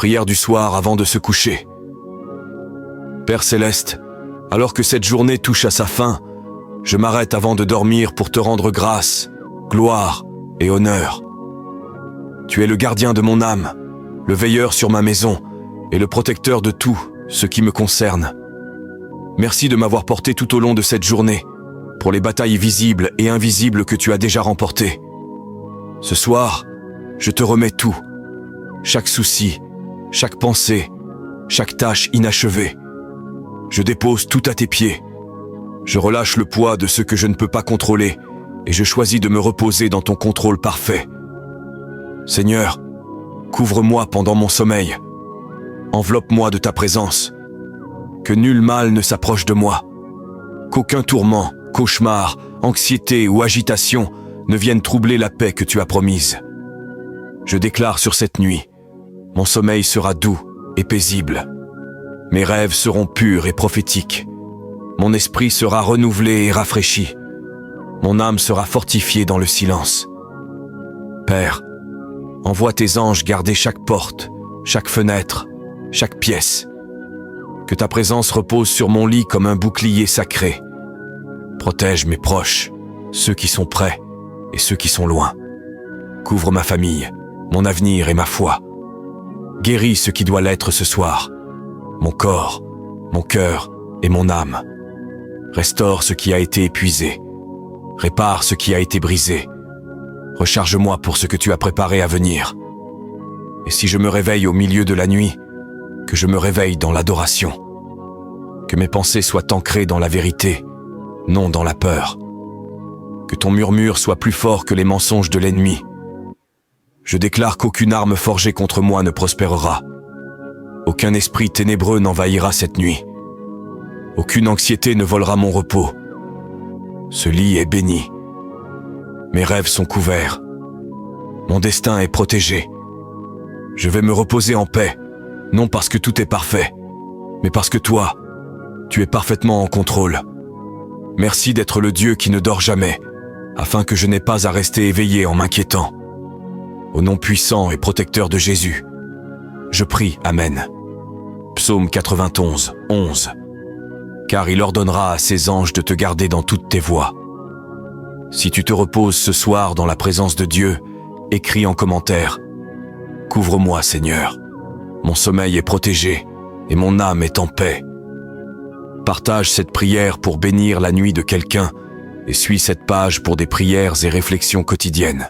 Prière du soir avant de se coucher. Père céleste, alors que cette journée touche à sa fin, je m'arrête avant de dormir pour te rendre grâce, gloire et honneur. Tu es le gardien de mon âme, le veilleur sur ma maison et le protecteur de tout ce qui me concerne. Merci de m'avoir porté tout au long de cette journée, pour les batailles visibles et invisibles que tu as déjà remportées. Ce soir, je te remets tout, chaque souci, chaque pensée, chaque tâche inachevée. Je dépose tout à tes pieds. Je relâche le poids de ce que je ne peux pas contrôler et je choisis de me reposer dans ton contrôle parfait. Seigneur, couvre-moi pendant mon sommeil. Enveloppe-moi de ta présence. Que nul mal ne s'approche de moi. Qu'aucun tourment, cauchemar, anxiété ou agitation ne viennent troubler la paix que tu as promise. Je déclare sur cette nuit, mon sommeil sera doux et paisible. Mes rêves seront purs et prophétiques. Mon esprit sera renouvelé et rafraîchi. Mon âme sera fortifiée dans le silence. Père, envoie tes anges garder chaque porte, chaque fenêtre, chaque pièce. Que ta présence repose sur mon lit comme un bouclier sacré. Protège mes proches, ceux qui sont près et ceux qui sont loin. Couvre ma famille, mon avenir et ma foi. Guéris ce qui doit l'être ce soir. Mon corps, mon cœur et mon âme. Restaure ce qui a été épuisé. Répare ce qui a été brisé. Recharge-moi pour ce que tu as préparé à venir. Et si je me réveille au milieu de la nuit, que je me réveille dans l'adoration. Que mes pensées soient ancrées dans la vérité, non dans la peur. Que ton murmure soit plus fort que les mensonges de l'ennemi. Je déclare qu'aucune arme forgée contre moi ne prospérera. Aucun esprit ténébreux n'envahira cette nuit. Aucune anxiété ne volera mon repos. Ce lit est béni. Mes rêves sont couverts. Mon destin est protégé. Je vais me reposer en paix, non parce que tout est parfait, mais parce que toi, tu es parfaitement en contrôle. Merci d'être le Dieu qui ne dort jamais, afin que je n'ai pas à rester éveillé en m'inquiétant. Au nom puissant et protecteur de Jésus, je prie, Amen. Psaume 91, 11. Car il ordonnera à ses anges de te garder dans toutes tes voies. Si tu te reposes ce soir dans la présence de Dieu, écris en commentaire « Couvre-moi, Seigneur. Mon sommeil est protégé et mon âme est en paix. » Partage cette prière pour bénir la nuit de quelqu'un et suis cette page pour des prières et réflexions quotidiennes.